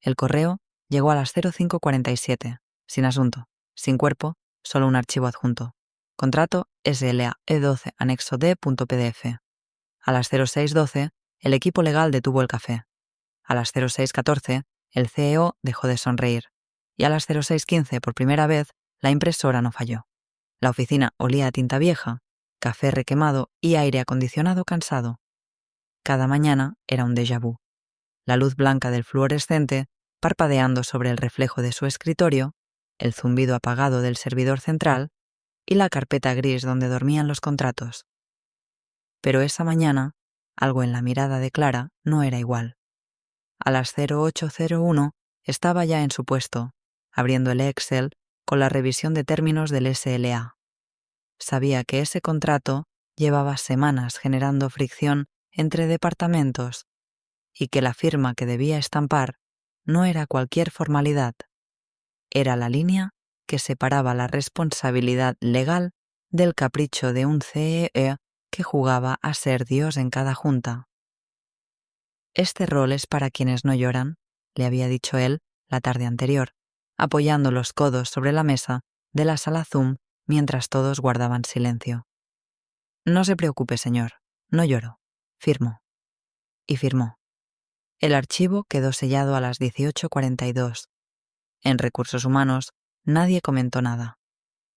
El correo llegó a las 05:47, sin asunto, sin cuerpo, solo un archivo adjunto. Contrato SLA E12 anexo D.pdf. A las 06:12, el equipo legal detuvo el café. A las 06:14, el CEO dejó de sonreír. Y a las 06:15, por primera vez, la impresora no falló. La oficina olía a tinta vieja, café requemado y aire acondicionado cansado. Cada mañana era un déjà vu. La luz blanca del fluorescente parpadeando sobre el reflejo de su escritorio, el zumbido apagado del servidor central y la carpeta gris donde dormían los contratos. Pero esa mañana, algo en la mirada de Clara no era igual. A las 08:01 estaba ya en su puesto, abriendo el Excel con la revisión de términos del SLA. Sabía que ese contrato llevaba semanas generando fricción entre departamentos y que la firma que debía estampar no era cualquier formalidad. Era la línea que separaba la responsabilidad legal del capricho de un CEE que jugaba a ser Dios en cada junta. Este rol es para quienes no lloran, le había dicho él la tarde anterior, apoyando los codos sobre la mesa de la sala Zoom mientras todos guardaban silencio. No se preocupe, señor, no lloro, firmo. Y firmó. El archivo quedó sellado a las 18:42. En Recursos Humanos nadie comentó nada.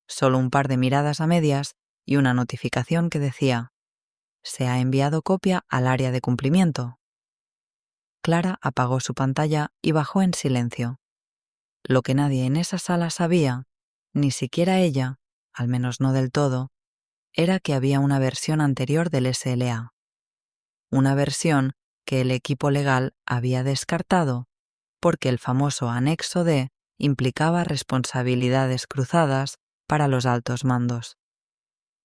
Solo un par de miradas a medias y una notificación que decía: «Se ha enviado copia al área de cumplimiento». Clara apagó su pantalla y bajó en silencio. Lo que nadie en esa sala sabía, ni siquiera ella, al menos no del todo, era que había una versión anterior del SLA. Una versión que el equipo legal había descartado porque el famoso anexo D implicaba responsabilidades cruzadas para los altos mandos.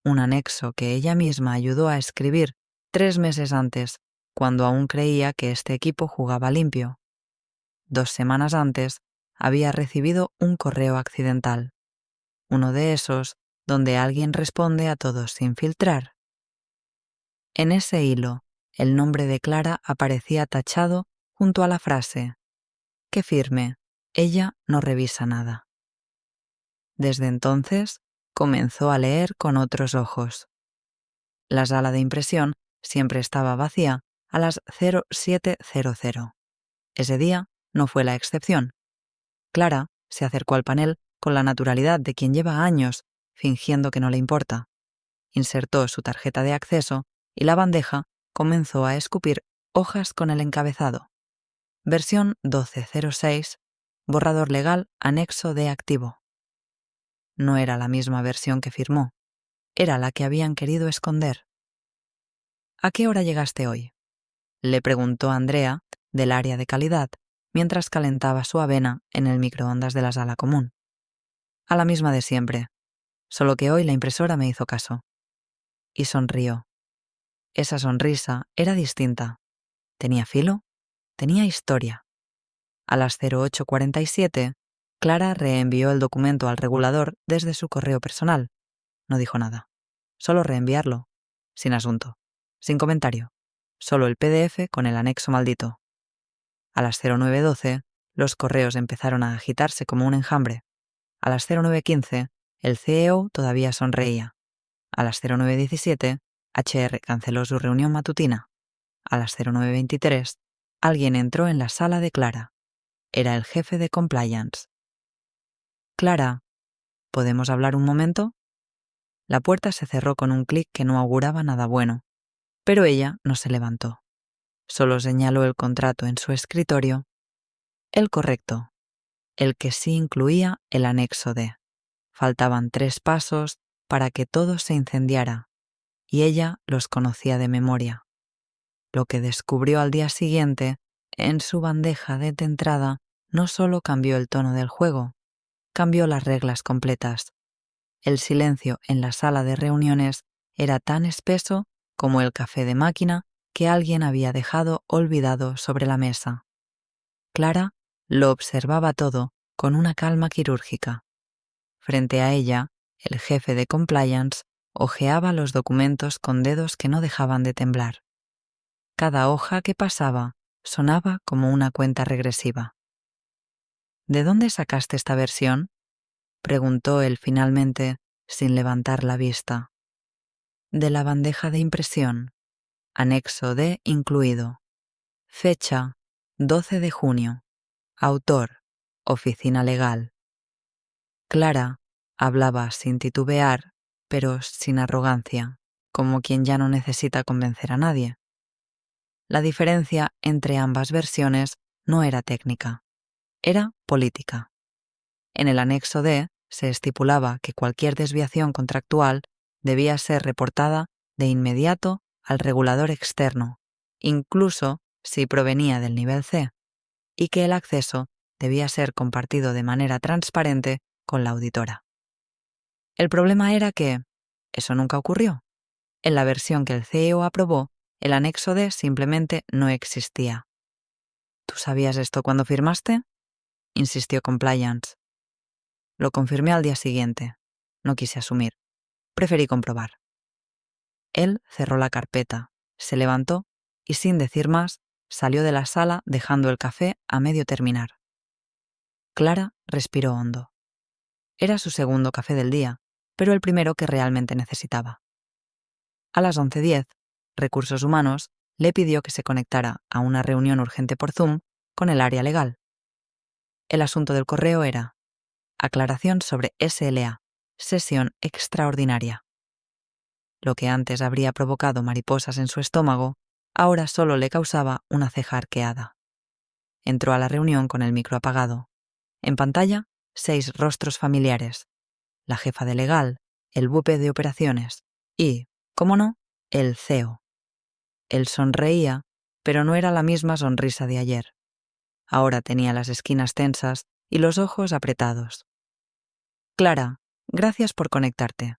Un anexo que ella misma ayudó a escribir 3 meses antes, cuando aún creía que este equipo jugaba limpio. 2 semanas antes había recibido un correo accidental, uno de esos donde alguien responde a todos sin filtrar. En ese hilo, el nombre de Clara aparecía tachado junto a la frase: «Que firme, ella no revisa nada». Desde entonces, comenzó a leer con otros ojos. La sala de impresión siempre estaba vacía a las 07:00. Ese día no fue la excepción. Clara se acercó al panel con la naturalidad de quien lleva años fingiendo que no le importa. Insertó su tarjeta de acceso y la bandeja comenzó a escupir hojas con el encabezado. Versión 12.06, borrador legal anexo D activo. No era la misma versión que firmó, era la que habían querido esconder. «¿A qué hora llegaste hoy?», le preguntó Andrea del área de calidad mientras calentaba su avena en el microondas de la sala común. «A la misma de siempre, solo que hoy la impresora me hizo caso». Y sonrió. Esa sonrisa era distinta. Tenía filo, tenía historia. A las 08:47, Clara reenvió el documento al regulador desde su correo personal. No dijo nada. Solo reenviarlo. Sin asunto. Sin comentario. Solo el PDF con el anexo maldito. A las 09:12, los correos empezaron a agitarse como un enjambre. A las 09:15, el CEO todavía sonreía. A las 09:17, HR canceló su reunión matutina. A las 09:23, alguien entró en la sala de Clara. Era el jefe de compliance. «Clara, ¿podemos hablar un momento?». La puerta se cerró con un clic que no auguraba nada bueno, pero ella no se levantó. Solo señaló el contrato en su escritorio, el correcto, el que sí incluía el anexo D. Faltaban 3 pasos para que todo se incendiara, y ella los conocía de memoria. Lo que descubrió al día siguiente, en su bandeja de entrada, no solo cambió el tono del juego, cambió las reglas completas. El silencio en la sala de reuniones era tan espeso como el café de máquina que alguien había dejado olvidado sobre la mesa. Clara lo observaba todo con una calma quirúrgica. Frente a ella, el jefe de compliance hojeaba los documentos con dedos que no dejaban de temblar. Cada hoja que pasaba sonaba como una cuenta regresiva. ¿De dónde sacaste esta versión?, preguntó él finalmente, sin levantar la vista. De la bandeja de impresión. Anexo D incluido. Fecha: 12 de junio. Autor: Oficina Legal. Clara hablaba sin titubear, pero sin arrogancia, como quien ya no necesita convencer a nadie. La diferencia entre ambas versiones no era técnica, era política. En el anexo D se estipulaba que cualquier desviación contractual debía ser reportada de inmediato al regulador externo, incluso si provenía del nivel C, y que el acceso debía ser compartido de manera transparente con la auditora. El problema era que eso nunca ocurrió. En la versión que el CEO aprobó, el anexo D simplemente no existía. ¿Tú sabías esto cuando firmaste?, insistió Compliance. Lo confirmé al día siguiente. No quise asumir. Preferí comprobar. Él cerró la carpeta, se levantó y, sin decir más, salió de la sala dejando el café a medio terminar. Clara respiró hondo. Era su segundo café del día, pero el primero que realmente necesitaba. A las 11:10, Recursos Humanos le pidió que se conectara a una reunión urgente por Zoom con el área legal. El asunto del correo era: aclaración sobre SLA, sesión extraordinaria. Lo que antes habría provocado mariposas en su estómago, ahora solo le causaba una ceja arqueada. Entró a la reunión con el micro apagado. En pantalla, 6 rostros familiares: la jefa de legal, el bupe de operaciones y, cómo no, el CEO. Él sonreía, pero no era la misma sonrisa de ayer. Ahora tenía las esquinas tensas y los ojos apretados. Clara, gracias por conectarte.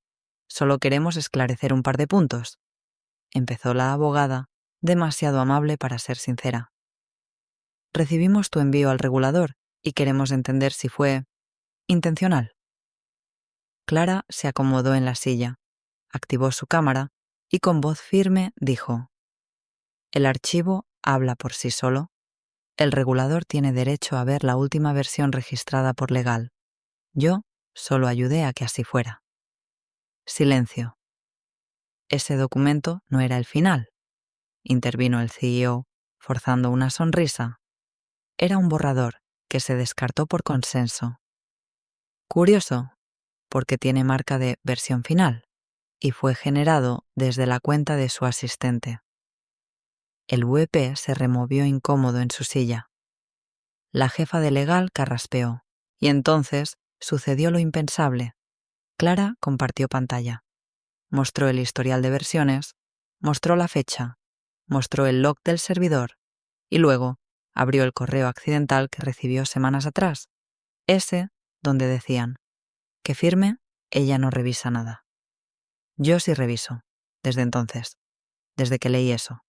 Solo queremos esclarecer un par de puntos, empezó la abogada, demasiado amable para ser sincera. Recibimos tu envío al regulador y queremos entender si fue intencional. Clara se acomodó en la silla, activó su cámara y con voz firme dijo: el archivo habla por sí solo. El regulador tiene derecho a ver la última versión registrada por legal. Yo solo ayudé a que así fuera. Silencio. Ese documento no era el final, intervino el CEO, forzando una sonrisa. Era un borrador que se descartó por consenso. Curioso, porque tiene marca de versión final y fue generado desde la cuenta de su asistente. El VP se removió incómodo en su silla. La jefa de legal carraspeó, y entonces sucedió lo impensable. Clara compartió pantalla. Mostró el historial de versiones, mostró la fecha, mostró el log del servidor y luego abrió el correo accidental que recibió semanas atrás, ese donde decían: que firme, ella no revisa nada. Yo sí reviso, desde entonces, desde que leí eso.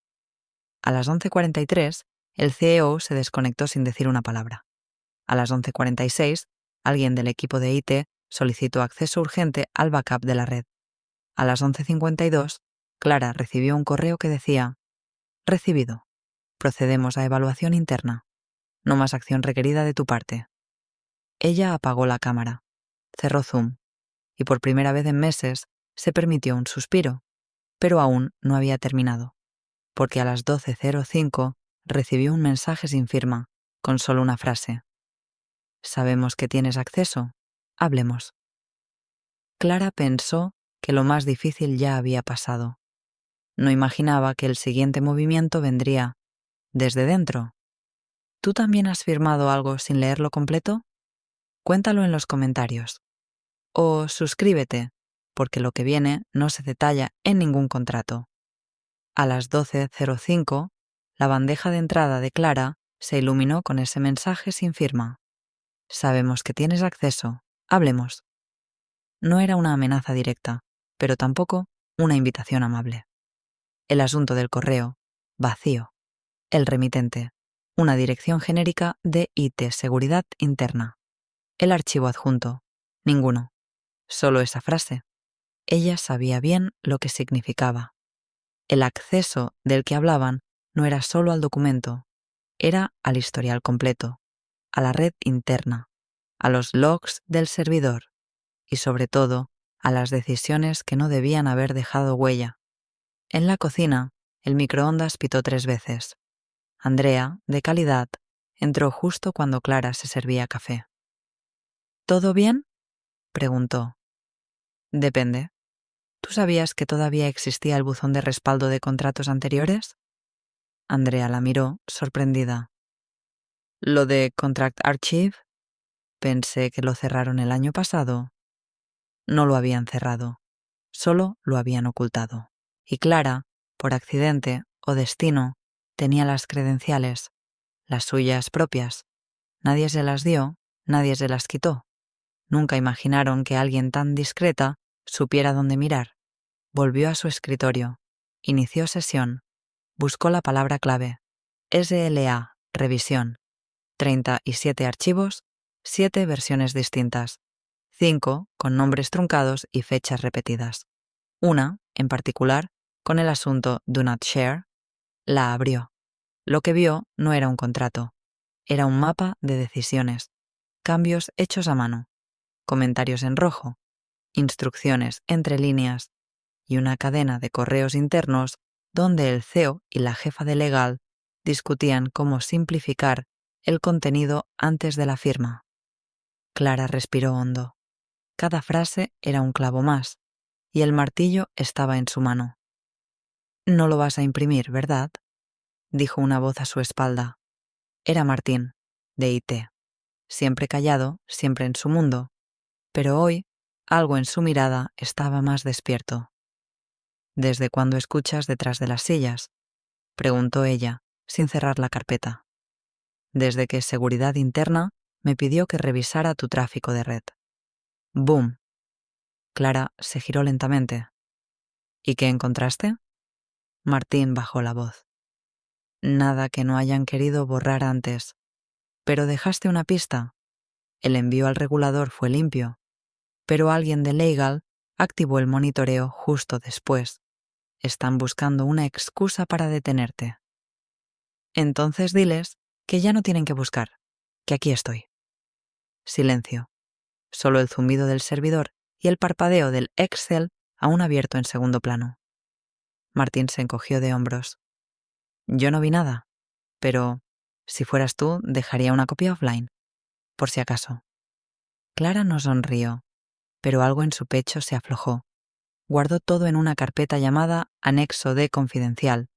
A las 11:43, el CEO se desconectó sin decir una palabra. A las 11:46, alguien del equipo de IT solicitó acceso urgente al backup de la red. A las 11:52, Clara recibió un correo que decía: recibido. Procedemos a evaluación interna. No más acción requerida de tu parte. Ella apagó la cámara, cerró Zoom, y por primera vez en meses se permitió un suspiro, pero aún no había terminado, porque a las 12:05 recibió un mensaje sin firma, con solo una frase: sabemos que tienes acceso, hablemos. Clara pensó que lo más difícil ya había pasado. No imaginaba que el siguiente movimiento vendría desde dentro. ¿Tú también has firmado algo sin leerlo completo? Cuéntalo en los comentarios. O suscríbete, porque lo que viene no se detalla en ningún contrato. A las 12:05, la bandeja de entrada de Clara se iluminó con ese mensaje sin firma. Sabemos que tienes acceso, hablemos. No era una amenaza directa, pero tampoco una invitación amable. El asunto del correo, vacío. El remitente, una dirección genérica de IT Seguridad Interna. El archivo adjunto, ninguno. Solo esa frase. Ella sabía bien lo que significaba. El acceso del que hablaban no era solo al documento, era al historial completo, a la red interna, a los logs del servidor y sobre todo a las decisiones que no debían haber dejado huella. En la cocina, el microondas pitó 3 veces. Andrea, de calidad, entró justo cuando Clara se servía café. ¿Todo bien?, preguntó. Depende. ¿Tú sabías que todavía existía el buzón de respaldo de contratos anteriores? Andrea la miró, sorprendida. ¿Lo de Contract Archive? Pensé que lo cerraron el año pasado. No lo habían cerrado, solo lo habían ocultado. Y Clara, por accidente o destino, tenía las credenciales, las suyas propias. Nadie se las dio, nadie se las quitó. Nunca imaginaron que alguien tan discreta supiera dónde mirar. Volvió a su escritorio, inició sesión, buscó la palabra clave, SLA, revisión, 37 archivos, 7 versiones distintas, 5 con nombres truncados y fechas repetidas. Una, en particular, con el asunto Do Not Share, la abrió. Lo que vio no era un contrato, era un mapa de decisiones, cambios hechos a mano, comentarios en rojo, instrucciones entre líneas y una cadena de correos internos donde el CEO y la jefa de legal discutían cómo simplificar el contenido antes de la firma. Clara respiró hondo. Cada frase era un clavo más, y el martillo estaba en su mano. «No lo vas a imprimir, ¿verdad?», dijo una voz a su espalda. Era Martín, de IT. Siempre callado, siempre en su mundo, pero hoy algo en su mirada estaba más despierto. «¿Desde cuándo escuchas detrás de las sillas?», preguntó ella, sin cerrar la carpeta. «Desde que Seguridad Interna me pidió que revisara tu tráfico de red». ¡Boom! Clara se giró lentamente. «¿Y qué encontraste?». Martín bajó la voz. «Nada que no hayan querido borrar antes. Pero dejaste una pista. El envío al regulador fue limpio, pero alguien de Legal activó el monitoreo justo después. Están buscando una excusa para detenerte. Entonces diles que ya no tienen que buscar, que aquí estoy». Silencio. Solo el zumbido del servidor y el parpadeo del Excel aún abierto en segundo plano. Martín se encogió de hombros. «Yo no vi nada, pero si fueras tú dejaría una copia offline, por si acaso». Clara no sonrió, pero algo en su pecho se aflojó. Guardó todo en una carpeta llamada Anexo D Confidencial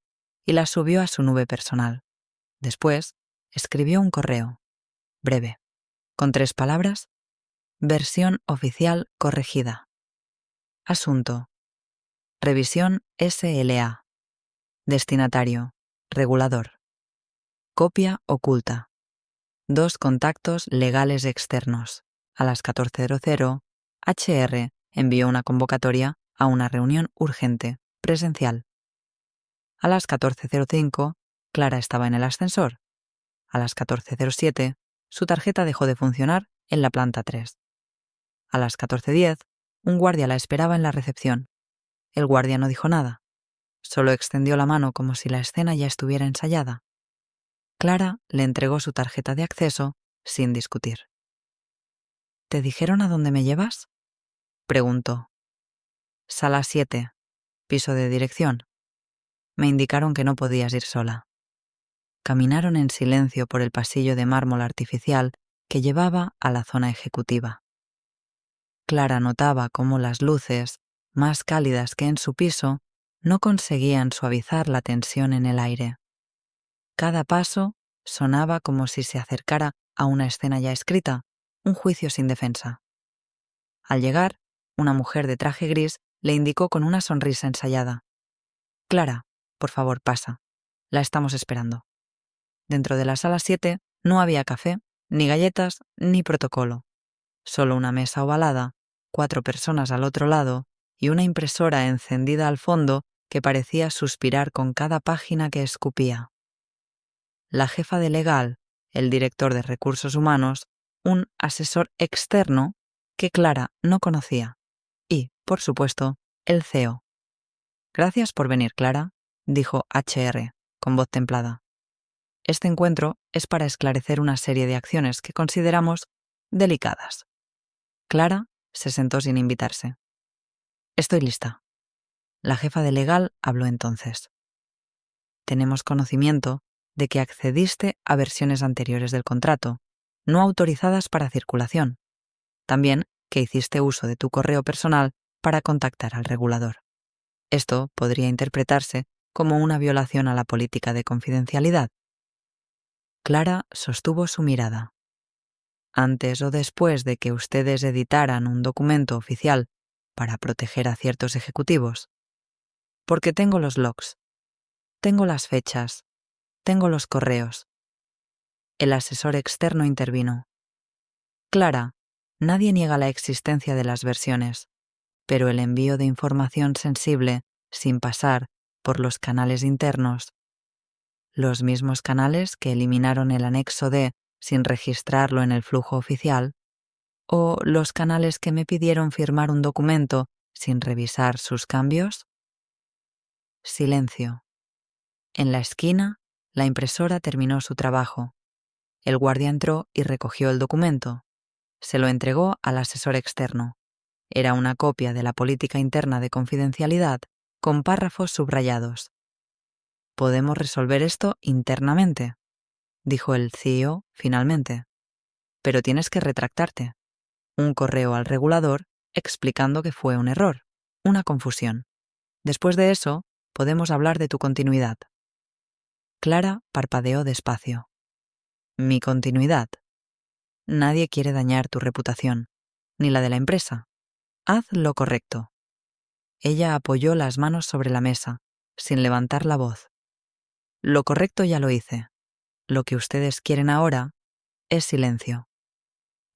y la subió a su nube personal. Después, escribió un correo, breve, con 3 palabras: versión oficial corregida. Asunto: revisión SLA. Destinatario: regulador. Copia oculta. 2 contactos legales externos. A las 14:00, HR envió una convocatoria a una reunión urgente, presencial. A las 14:05, Clara estaba en el ascensor. A las 14:07, su tarjeta dejó de funcionar en la planta 3. A las 14:10, un guardia la esperaba en la recepción. El guardia no dijo nada, solo extendió la mano como si la escena ya estuviera ensayada. Clara le entregó su tarjeta de acceso sin discutir. «¿Te dijeron a dónde me llevas?», preguntó. «Sala 7, piso de dirección. Me indicaron que no podías ir sola». Caminaron en silencio por el pasillo de mármol artificial que llevaba a la zona ejecutiva. Clara notaba cómo las luces, más cálidas que en su piso, no conseguían suavizar la tensión en el aire. Cada paso sonaba como si se acercara a una escena ya escrita, un juicio sin defensa. Al llegar, una mujer de traje gris le indicó con una sonrisa ensayada: «Clara, por favor, pasa. La estamos esperando». Dentro de la sala 7 no había café, ni galletas, ni protocolo. Solo una mesa ovalada, 4 personas al otro lado y una impresora encendida al fondo que parecía suspirar con cada página que escupía. La jefa de legal, el director de recursos humanos, un asesor externo que Clara no conocía y, por supuesto, el CEO. «Gracias por venir, Clara», dijo HR, con voz templada. «Este encuentro es para esclarecer una serie de acciones que consideramos delicadas. Clara se sentó sin invitarse. Estoy lista. La jefa de legal habló entonces. Tenemos conocimiento de que accediste a versiones anteriores del contrato, no autorizadas para circulación. También que hiciste uso de tu correo personal para contactar al regulador. Esto podría interpretarse como una violación a la política de confidencialidad. Clara sostuvo su mirada. Antes o después de que ustedes editaran un documento oficial para proteger a ciertos ejecutivos. Porque tengo los logs, tengo las fechas, tengo los correos. El asesor externo intervino. Clara, nadie niega la existencia de las versiones, pero el envío de información sensible sin pasar por los canales internos, los mismos canales que eliminaron el anexo D sin registrarlo en el flujo oficial, o los canales que me pidieron firmar un documento sin revisar sus cambios. Silencio. En la esquina, la impresora terminó su trabajo. El guardia entró y recogió el documento. Se lo entregó al asesor externo. Era una copia de la política interna de confidencialidad con párrafos subrayados. «Podemos resolver esto internamente», dijo el CEO finalmente. «Pero tienes que retractarte. Un correo al regulador explicando que fue un error, una confusión. Después de eso, podemos hablar de tu continuidad». Clara parpadeó despacio. «¿Mi continuidad? Nadie quiere dañar tu reputación, ni la de la empresa. Haz lo correcto». Ella apoyó las manos sobre la mesa, sin levantar la voz. «Lo correcto ya lo hice. Lo que ustedes quieren ahora es silencio».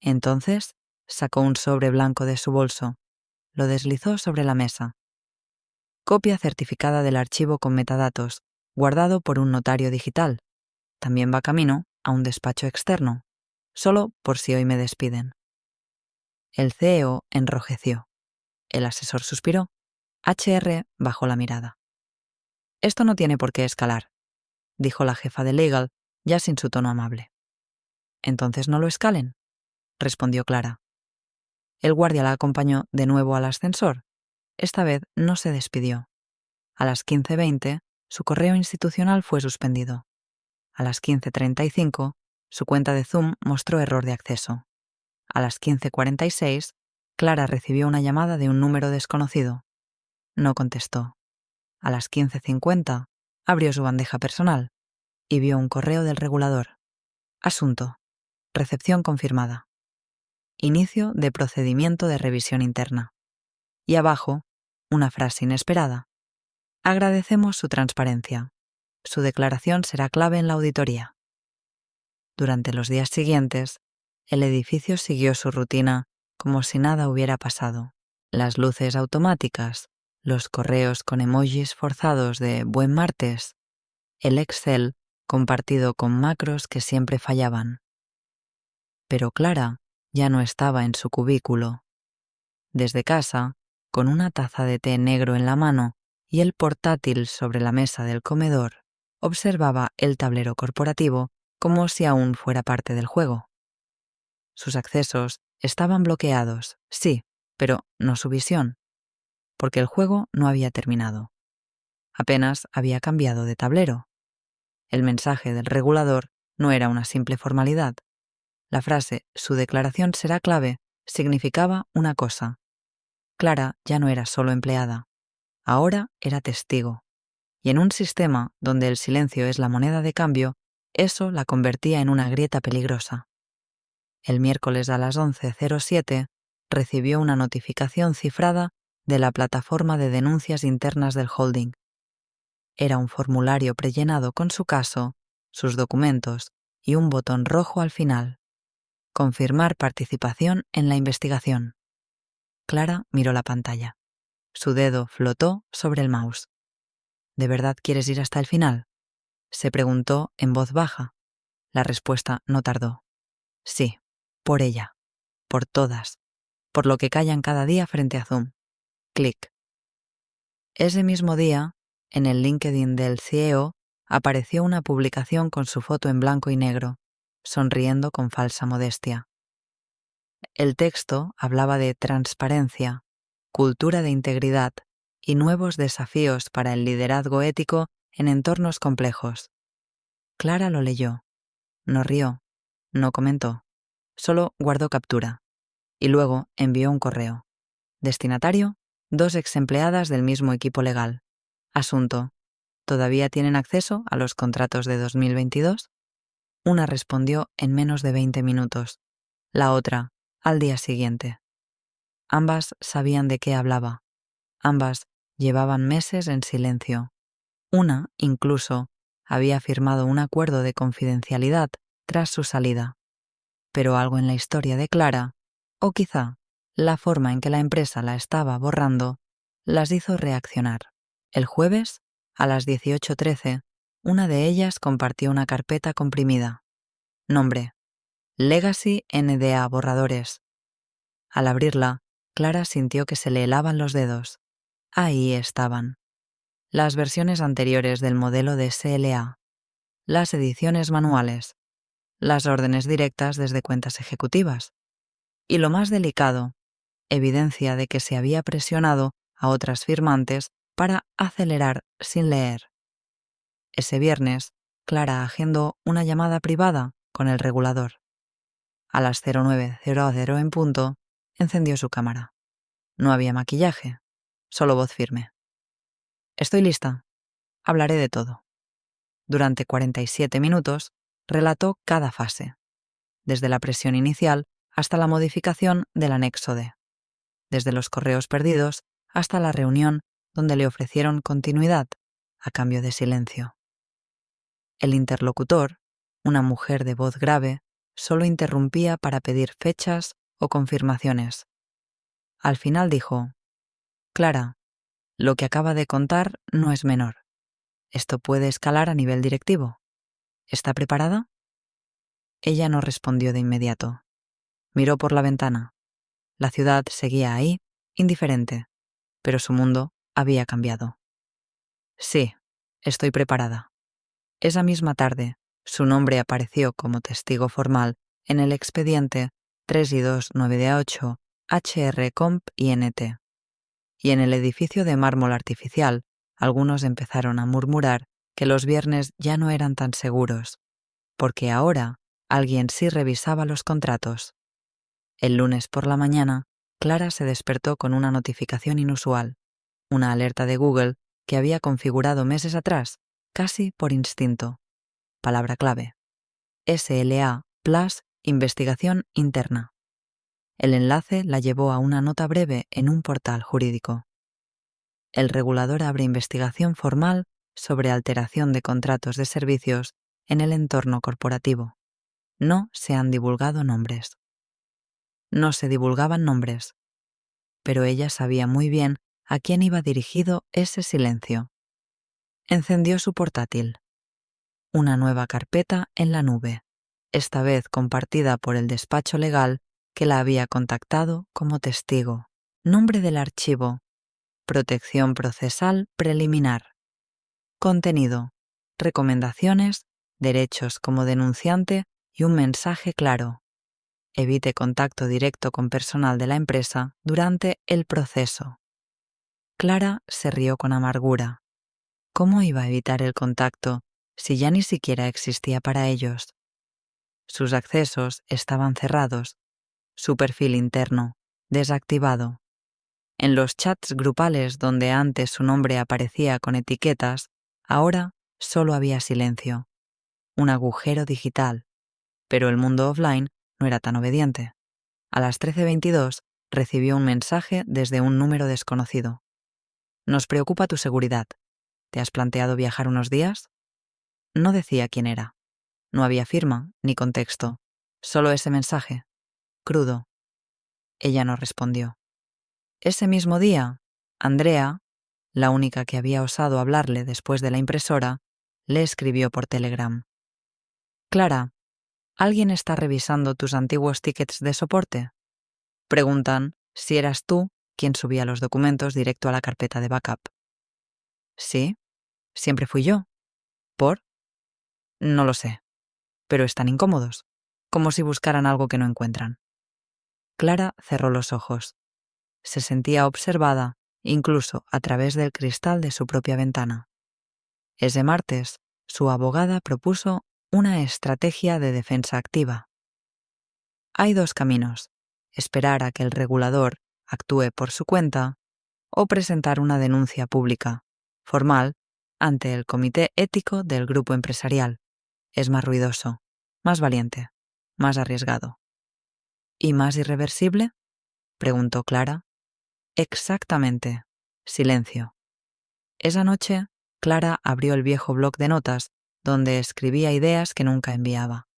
Entonces sacó un sobre blanco de su bolso, lo deslizó sobre la mesa. «Copia certificada del archivo con metadatos, guardado por un notario digital. También va camino a un despacho externo, solo por si hoy me despiden». El CEO enrojeció. El asesor suspiró. HR bajó la mirada. «Esto no tiene por qué escalar», dijo la jefa de legal, ya sin su tono amable. «Entonces no lo escalen», respondió Clara. El guardia la acompañó de nuevo al ascensor. Esta vez no se despidió. A las 15:20, su correo institucional fue suspendido. A las 15:35, su cuenta de Zoom mostró error de acceso. A las 15:46, Clara recibió una llamada de un número desconocido. No contestó. A las 15:50, abrió su bandeja personal y vio un correo del regulador. Asunto. Recepción confirmada. Inicio de procedimiento de revisión interna. Y abajo, una frase inesperada. Agradecemos su transparencia. Su declaración será clave en la auditoría. Durante los días siguientes, el edificio siguió su rutina como si nada hubiera pasado. Las luces automáticas, los correos con emojis forzados de buen martes, el Excel compartido con macros que siempre fallaban. Pero Clara ya no estaba en su cubículo. Desde casa, con una taza de té negro en la mano y el portátil sobre la mesa del comedor, observaba el tablero corporativo como si aún fuera parte del juego. Sus accesos estaban bloqueados, sí, pero no su visión, porque el juego no había terminado. Apenas había cambiado de tablero. El mensaje del regulador no era una simple formalidad. La frase «su declaración será clave» significaba una cosa. Clara ya no era solo empleada, ahora era testigo. Y en un sistema donde el silencio es la moneda de cambio, eso la convertía en una grieta peligrosa. El miércoles a las 11:07 recibió una notificación cifrada de la plataforma de denuncias internas del holding. Era un formulario prellenado con su caso, sus documentos y un botón rojo al final. Confirmar participación en la investigación. Clara miró la pantalla. Su dedo flotó sobre el mouse. ¿De verdad quieres ir hasta el final?, se preguntó en voz baja. La respuesta no tardó. Sí, por ella, por todas, por lo que callan cada día frente a Zoom. Clic. Ese mismo día, en el LinkedIn del CEO, apareció una publicación con su foto en blanco y negro, sonriendo con falsa modestia. El texto hablaba de transparencia, cultura de integridad y nuevos desafíos para el liderazgo ético en entornos complejos. Clara lo leyó. No rió, no comentó, solo guardó captura y luego envió un correo. Destinatario, 2 exempleadas del mismo equipo legal. Asunto, ¿todavía tienen acceso a los contratos de 2022? Una respondió en menos de 20 minutos, la otra al día siguiente. Ambas sabían de qué hablaba. Ambas llevaban meses en silencio. Una, incluso, había firmado un acuerdo de confidencialidad tras su salida. Pero algo en la historia de Clara, o quizá la forma en que la empresa la estaba borrando, las hizo reaccionar. El jueves, a las 18:13, una de ellas compartió una carpeta comprimida. Nombre: Legacy NDA Borradores. Al abrirla, Clara sintió que se le helaban los dedos. Ahí estaban. Las versiones anteriores del modelo de SLA, las ediciones manuales, las órdenes directas desde cuentas ejecutivas. Y lo más delicado, evidencia de que se había presionado a otras firmantes para acelerar sin leer. Ese viernes, Clara agendó una llamada privada con el regulador. A las 09:00 en punto, encendió su cámara. No había maquillaje, solo voz firme. Estoy lista. Hablaré de todo. Durante 47 minutos, relató cada fase, desde la presión inicial hasta la modificación del anexo D, desde los correos perdidos hasta la reunión donde le ofrecieron continuidad a cambio de silencio. El interlocutor, una mujer de voz grave, solo interrumpía para pedir fechas o confirmaciones. Al final dijo: Clara, lo que acaba de contar no es menor. Esto puede escalar a nivel directivo. ¿Está preparada? Ella no respondió de inmediato. Miró por la ventana. La ciudad seguía ahí, indiferente, pero su mundo había cambiado. Sí, estoy preparada. Esa misma tarde, su nombre apareció como testigo formal en el expediente 3I29D8 HR Comp INT. Y en el edificio de mármol artificial, algunos empezaron a murmurar que los viernes ya no eran tan seguros, porque ahora alguien sí revisaba los contratos. El lunes por la mañana, Clara se despertó con una notificación inusual, una alerta de Google que había configurado meses atrás, casi por instinto. Palabra clave: SLA Plus Investigación Interna. El enlace la llevó a una nota breve en un portal jurídico. El regulador abre investigación formal sobre alteración de contratos de servicios en el entorno corporativo. No se han divulgado nombres. No se divulgaban nombres, pero ella sabía muy bien a quién iba dirigido ese silencio. Encendió su portátil. Una nueva carpeta en la nube, esta vez compartida por el despacho legal que la había contactado como testigo. Nombre del archivo: Protección procesal preliminar. Contenido: recomendaciones, derechos como denunciante y un mensaje claro. Evite contacto directo con personal de la empresa durante el proceso. Clara se rió con amargura. ¿Cómo iba a evitar el contacto si ya ni siquiera existía para ellos? Sus accesos estaban cerrados, su perfil interno desactivado. En los chats grupales donde antes su nombre aparecía con etiquetas, ahora solo había silencio, un agujero digital. Pero el mundo offline no era tan obediente. A las 13:22 recibió un mensaje desde un número desconocido. Nos preocupa tu seguridad. ¿Te has planteado viajar unos días? No decía quién era. No había firma ni contexto. Solo ese mensaje, crudo. Ella no respondió. Ese mismo día, Andrea, la única que había osado hablarle después de la impresora, le escribió por Telegram. Clara, ¿alguien está revisando tus antiguos tickets de soporte? Preguntan si eras tú quien subía los documentos directo a la carpeta de backup. Sí, siempre fui yo. ¿Por? No lo sé, pero están incómodos, como si buscaran algo que no encuentran. Clara cerró los ojos. Se sentía observada, incluso a través del cristal de su propia ventana. Ese martes, su abogada propuso una estrategia de defensa activa. Hay dos caminos: esperar a que el regulador actúe por su cuenta o presentar una denuncia pública, formal, ante el comité ético del grupo empresarial. Es más ruidoso, más valiente, más arriesgado. ¿Y más irreversible?, preguntó Clara. Exactamente. Silencio. Esa noche, Clara abrió el viejo bloc de notas donde escribía ideas que nunca enviaba.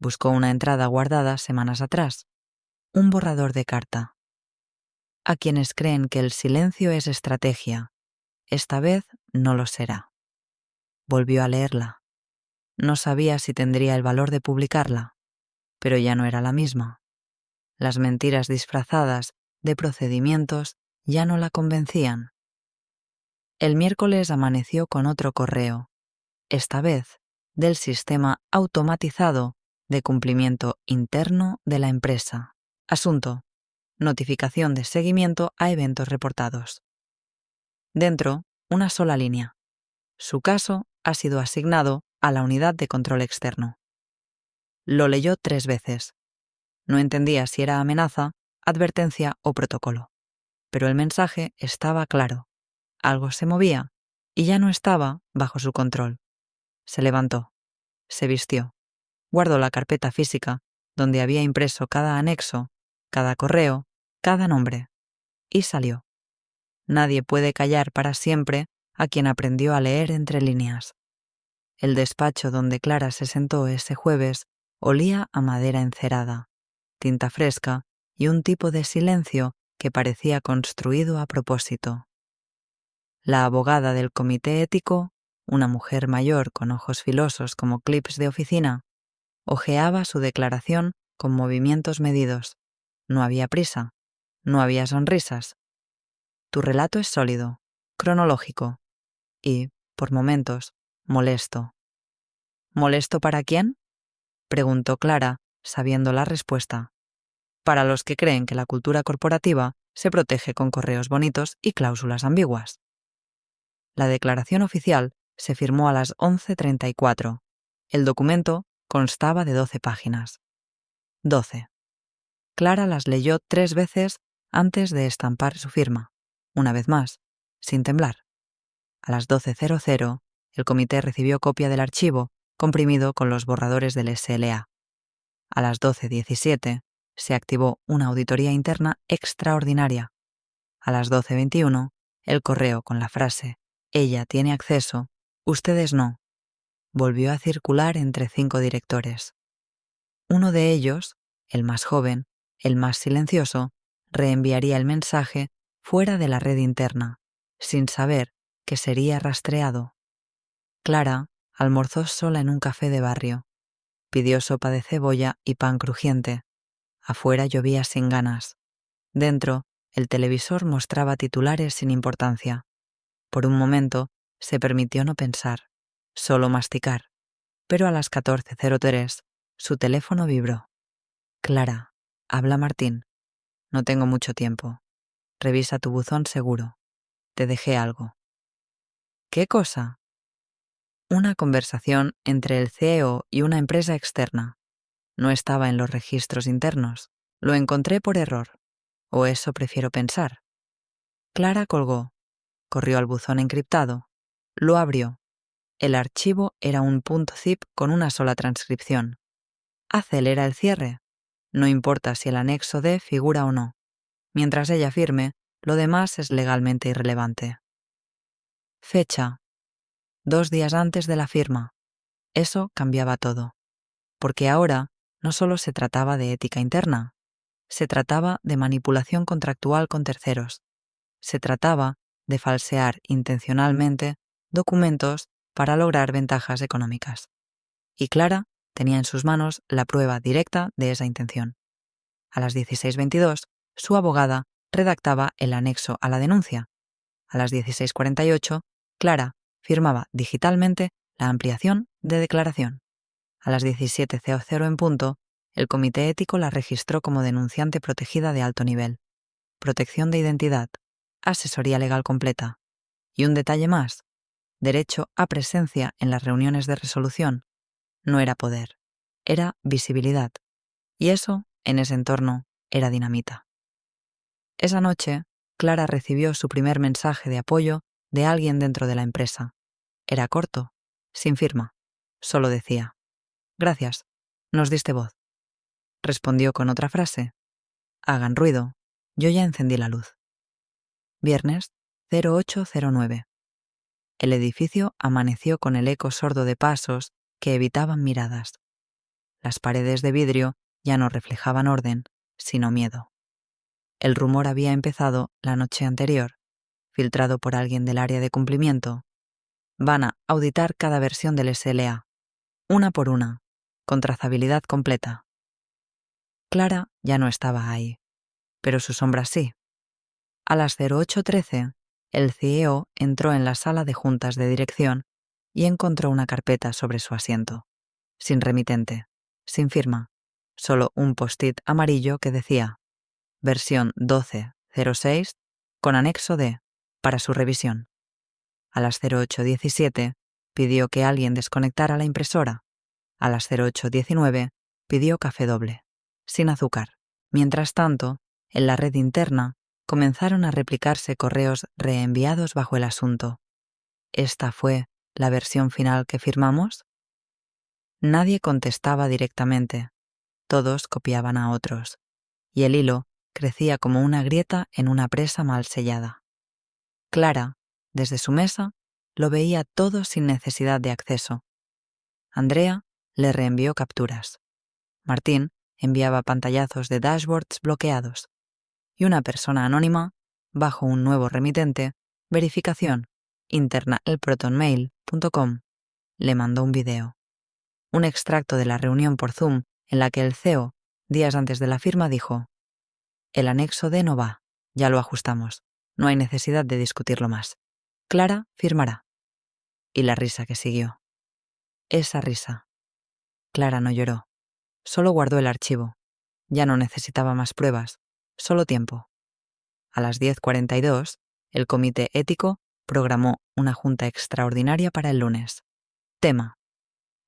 Buscó una entrada guardada semanas atrás, un borrador de carta. A quienes creen que el silencio es estrategia, esta vez no lo será. Volvió a leerla. No sabía si tendría el valor de publicarla, pero ya no era la misma. Las mentiras disfrazadas de procedimientos ya no la convencían. El miércoles amaneció con otro correo, esta vez del sistema automatizado de cumplimiento interno de la empresa. Asunto: notificación de seguimiento a eventos reportados. Dentro, una sola línea. Su caso ha sido asignado a la unidad de control externo. Lo leyó 3 veces. No entendía si era amenaza, advertencia o protocolo. Pero el mensaje estaba claro. Algo se movía y ya no estaba bajo su control. Se levantó, se vistió, guardó la carpeta física donde había impreso cada anexo, cada correo, cada nombre, y salió. Nadie puede callar para siempre a quien aprendió a leer entre líneas. El despacho donde Clara se sentó ese jueves olía a madera encerada, tinta fresca y un tipo de silencio que parecía construido a propósito. La abogada del comité ético, una mujer mayor con ojos filosos como clips de oficina, hojeaba su declaración con movimientos medidos. No había prisa, no había sonrisas. Tu relato es sólido, cronológico y, por momentos, molesto. ¿Molesto para quién?, preguntó Clara, sabiendo la respuesta. Para los que creen que la cultura corporativa se protege con correos bonitos y cláusulas ambiguas. La declaración oficial se firmó a las 11:34. El documento constaba de 12 páginas. 12. Clara las leyó 3 veces antes de estampar su firma, una vez más, sin temblar. A las 12:00, el comité recibió copia del archivo comprimido con los borradores del SLA. A las 12:17 se activó una auditoría interna extraordinaria. A las 12:21, el correo con la frase «Ella tiene acceso, ustedes no», volvió a circular entre 5 directores. Uno de ellos, el más joven, el más silencioso, reenviaría el mensaje fuera de la red interna, sin saber que sería rastreado. Clara almorzó sola en un café de barrio. Pidió sopa de cebolla y pan crujiente. Afuera llovía sin ganas. Dentro, el televisor mostraba titulares sin importancia. Por un momento, se permitió no pensar, solo masticar. Pero a las 14:03, su teléfono vibró. Clara, habla Martín. No tengo mucho tiempo. Revisa tu buzón seguro. Te dejé algo. ¿Qué cosa? Una conversación entre el CEO y una empresa externa. No estaba en los registros internos. Lo encontré por error. O eso prefiero pensar. Clara colgó. Corrió al buzón encriptado. Lo abrió. El archivo era un .zip con una sola transcripción. Acelera el cierre. No importa si el anexo D figura o no. Mientras ella firme, lo demás es legalmente irrelevante. Fecha: 2 días antes de la firma. Eso cambiaba todo. Porque ahora no solo se trataba de ética interna, se trataba de manipulación contractual con terceros. Se trataba de falsear intencionalmente documentos para lograr ventajas económicas. Y Clara tenía en sus manos la prueba directa de esa intención. A las 16:22, su abogada redactaba el anexo a la denuncia. A las 16:48, Clara firmaba digitalmente la ampliación de declaración. A las 17:00 en punto, el comité ético la registró como denunciante protegida de alto nivel, protección de identidad, asesoría legal completa. Y un detalle más, derecho a presencia en las reuniones de resolución. No era poder, era visibilidad. Y eso, en ese entorno, era dinamita. Esa noche, Clara recibió su primer mensaje de apoyo de alguien dentro de la empresa. Era corto, sin firma. Solo decía: «Gracias, nos diste voz». Respondió con otra frase: «Hagan ruido, yo ya encendí la luz». Viernes 0809. El edificio amaneció con el eco sordo de pasos que evitaban miradas. Las paredes de vidrio ya no reflejaban orden, sino miedo. El rumor había empezado la noche anterior, filtrado por alguien del área de cumplimiento. Van a auditar cada versión del SLA, una por una, con trazabilidad completa. Clara ya no estaba ahí, pero su sombra sí. A las 08:13, el CEO entró en la sala de juntas de dirección y encontró una carpeta sobre su asiento, sin remitente, sin firma, solo un post-it amarillo que decía: versión 12.06 con anexo D, para su revisión. A las 08:17 pidió que alguien desconectara la impresora. A las 08:19 pidió café doble, sin azúcar. Mientras tanto, en la red interna comenzaron a replicarse correos reenviados bajo el asunto: ¿esta fue la versión final que firmamos? Nadie contestaba directamente, todos copiaban a otros, y el hilo crecía como una grieta en una presa mal sellada. Clara, desde su mesa, lo veía todo sin necesidad de acceso. Andrea le reenvió capturas. Martín enviaba pantallazos de dashboards bloqueados. Y una persona anónima, bajo un nuevo remitente, verificación, interna elprotonmail.com, le mandó un video. Un extracto de la reunión por Zoom en la que el CEO, días antes de la firma, dijo: «El anexo D no va, ya lo ajustamos, no hay necesidad de discutirlo más. Clara firmará». Y la risa que siguió. Esa risa. Clara no lloró, solo guardó el archivo. Ya no necesitaba más pruebas, solo tiempo. A las 10:42, el comité ético programó una junta extraordinaria para el lunes. Tema: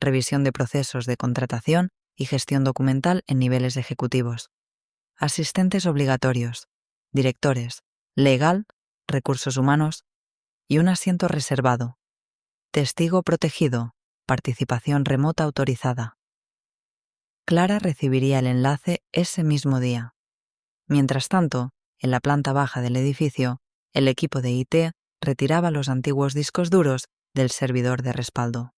revisión de procesos de contratación y gestión documental en niveles ejecutivos. Asistentes obligatorios, directores, legal, recursos humanos y un asiento reservado. Testigo protegido, participación remota autorizada. Clara recibiría el enlace ese mismo día. Mientras tanto, en la planta baja del edificio, el equipo de IT retiraba los antiguos discos duros del servidor de respaldo.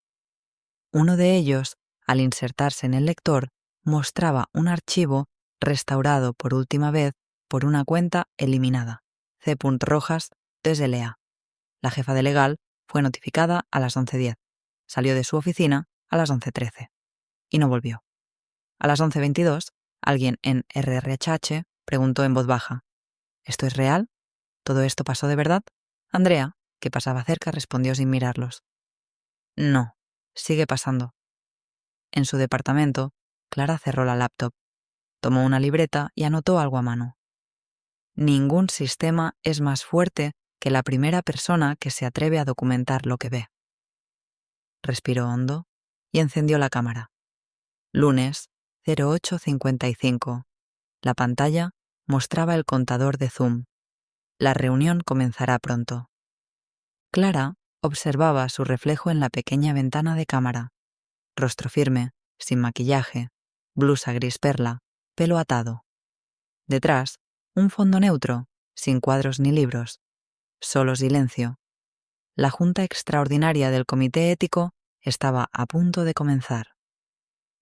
Uno de ellos, al insertarse en el lector, mostraba un archivo restaurado por última vez por una cuenta eliminada, C.Rojas DSLA. La jefa de legal fue notificada a las 11:10. Salió de su oficina a las 11:13 y no volvió. A las 11:22, alguien en RRHH preguntó en voz baja: «¿Esto es real? ¿Todo esto pasó de verdad?». Andrea, que pasaba cerca, respondió sin mirarlos: «No, sigue pasando». En su departamento, Clara cerró la laptop, tomó una libreta y anotó algo a mano. Ningún sistema es más fuerte que la primera persona que se atreve a documentar lo que ve. Respiró hondo y encendió la cámara. Lunes 08:55. La pantalla mostraba el contador de Zoom. La reunión comenzará pronto. Clara observaba su reflejo en la pequeña ventana de cámara. Rostro firme, sin maquillaje, blusa gris perla, pelo atado. Detrás, un fondo neutro, sin cuadros ni libros. Solo silencio. La junta extraordinaria del comité ético estaba a punto de comenzar.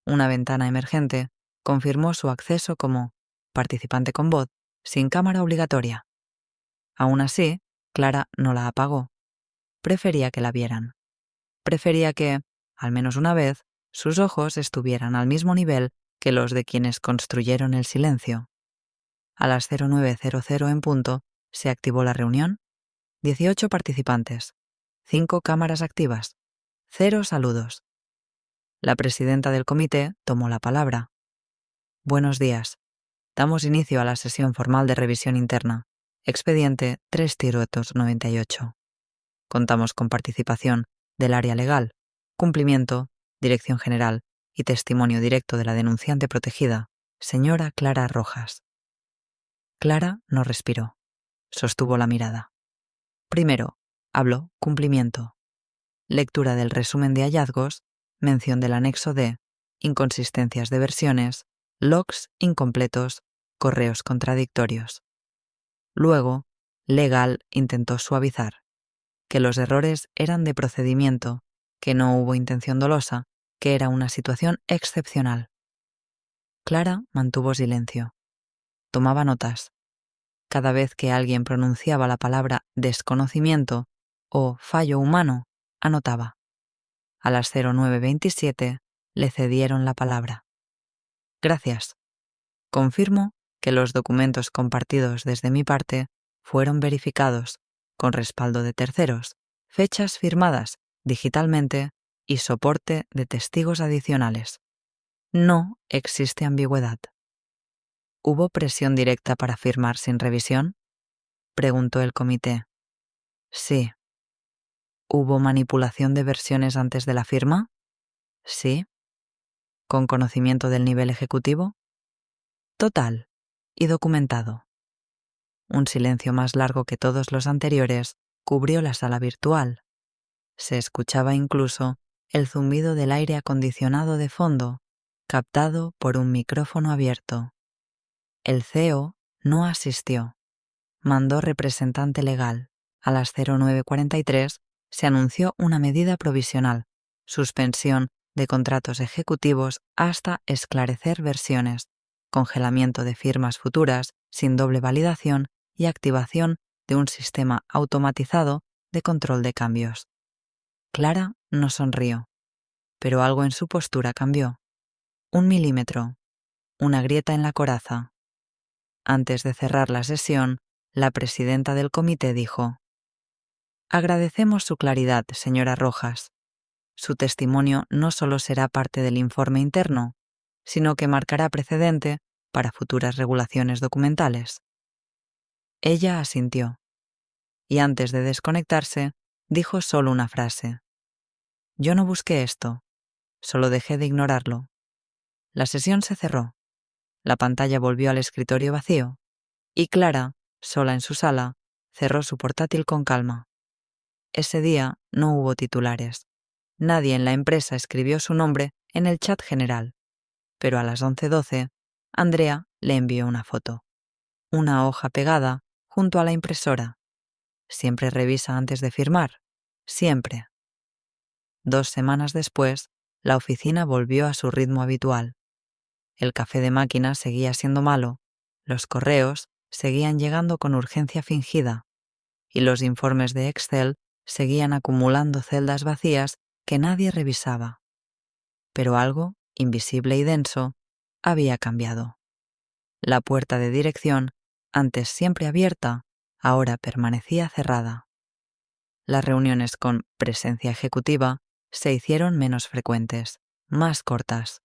Una ventana emergente confirmó su acceso como participante con voz, sin cámara obligatoria. Aún así, Clara no la apagó. Prefería que la vieran. Prefería que, al menos una vez, sus ojos estuvieran al mismo nivel que los de quienes construyeron el silencio. A las 09:00 en punto se activó la reunión. 18 participantes, 5 cámaras activas, 0 saludos. La presidenta del comité tomó la palabra. Buenos días. Damos inicio a la sesión formal de revisión interna. Expediente 3-98. Contamos con participación del área legal, cumplimiento, dirección general y testimonio directo de la denunciante protegida, señora Clara Rojas. Clara no respiró. Sostuvo la mirada. Primero, habló cumplimiento. Lectura del resumen de hallazgos, mención del anexo D, inconsistencias de versiones, logs incompletos, correos contradictorios. Luego, legal intentó suavizar, que los errores eran de procedimiento, que no hubo intención dolosa, que era una situación excepcional. Clara mantuvo silencio. Tomaba notas. Cada vez que alguien pronunciaba la palabra desconocimiento o fallo humano, anotaba. A las 09:27 le cedieron la palabra. Gracias. Confirmo que los documentos compartidos desde mi parte fueron verificados con respaldo de terceros, fechas firmadas digitalmente y soporte de testigos adicionales. No existe ambigüedad. ¿Hubo presión directa para firmar sin revisión?, preguntó el comité. Sí. ¿Hubo manipulación de versiones antes de la firma? Sí. ¿Con conocimiento del nivel ejecutivo? Total y documentado. Un silencio más largo que todos los anteriores cubrió la sala virtual. Se escuchaba incluso el zumbido del aire acondicionado de fondo, captado por un micrófono abierto. El CEO no asistió. Mandó representante legal. A las 09:43 se anunció una medida provisional, suspensión de contratos ejecutivos hasta esclarecer versiones, congelamiento de firmas futuras sin doble validación y activación de un sistema automatizado de control de cambios. Clara no sonrió, pero algo en su postura cambió. 1 milímetro, una grieta en la coraza. Antes de cerrar la sesión, la presidenta del comité dijo: «Agradecemos su claridad, señora Rojas. Su testimonio no solo será parte del informe interno, sino que marcará precedente para futuras regulaciones documentales». Ella asintió, y antes de desconectarse, dijo solo una frase: «Yo no busqué esto, solo dejé de ignorarlo». La sesión se cerró. La pantalla volvió al escritorio vacío, y Clara, sola en su sala, cerró su portátil con calma. Ese día no hubo titulares. Nadie en la empresa escribió su nombre en el chat general, pero a las 11:12, Andrea le envió una foto. Una hoja pegada junto a la impresora. Siempre revisa antes de firmar. Siempre. 2 semanas después, la oficina volvió a su ritmo habitual. El café de máquina seguía siendo malo, los correos seguían llegando con urgencia fingida, y los informes de Excel seguían acumulando celdas vacías que nadie revisaba. Pero algo, invisible y denso, había cambiado. La puerta de dirección, antes siempre abierta, ahora permanecía cerrada. Las reuniones con presencia ejecutiva se hicieron menos frecuentes, más cortas.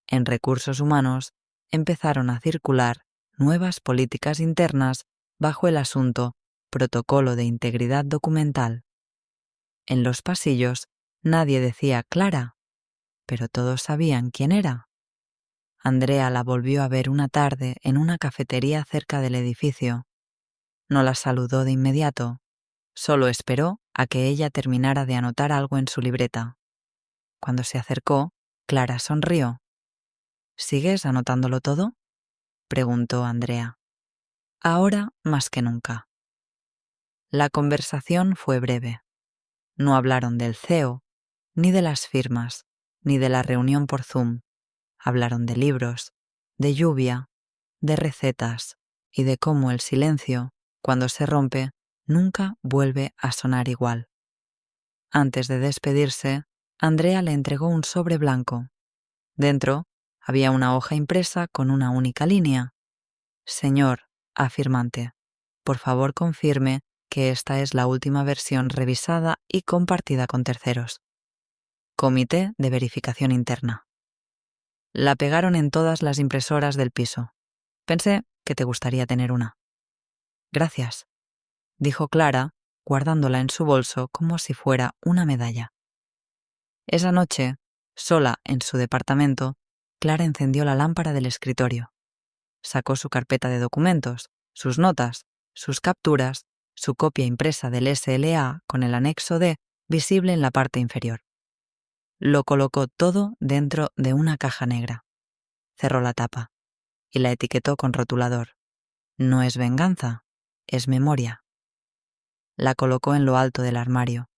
En recursos humanos empezaron a circular nuevas políticas internas bajo el asunto Protocolo de Integridad Documental. En los pasillos nadie decía Clara, pero todos sabían quién era. Andrea la volvió a ver una tarde en una cafetería cerca del edificio. No la saludó de inmediato, solo esperó a que ella terminara de anotar algo en su libreta. Cuando se acercó, Clara sonrió. ¿Sigues anotándolo todo?, preguntó Andrea. Ahora más que nunca. La conversación fue breve. No hablaron del CEO, ni de las firmas, ni de la reunión por Zoom. Hablaron de libros, de lluvia, de recetas y de cómo el silencio, cuando se rompe, nunca vuelve a sonar igual. Antes de despedirse, Andrea le entregó un sobre blanco. Dentro había una hoja impresa con una única línea. Señor afirmante, por favor confirme que esta es la última versión revisada y compartida con terceros. Comité de Verificación Interna. La pegaron en todas las impresoras del piso. Pensé que te gustaría tener una. Gracias, dijo Clara, guardándola en su bolso como si fuera una medalla. Esa noche, sola en su departamento, Clara encendió la lámpara del escritorio. Sacó su carpeta de documentos, sus notas, sus capturas, su copia impresa del SLA con el anexo D visible en la parte inferior. Lo colocó todo dentro de una caja negra. Cerró la tapa y la etiquetó con rotulador. No es venganza, es memoria. La colocó en lo alto del armario.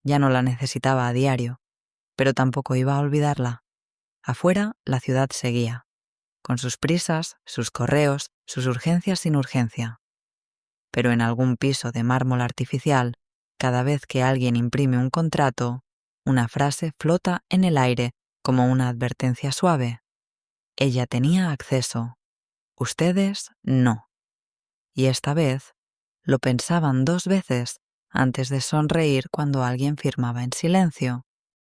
Ya no la necesitaba a diario, pero tampoco iba a olvidarla. Afuera, la ciudad seguía, con sus prisas, sus correos, sus urgencias sin urgencia. Pero en algún piso de mármol artificial, cada vez que alguien imprime un contrato, una frase flota en el aire como una advertencia suave. Ella tenía acceso, ustedes no. Y esta vez lo pensaban 2 veces antes de sonreír cuando alguien firmaba en silencio.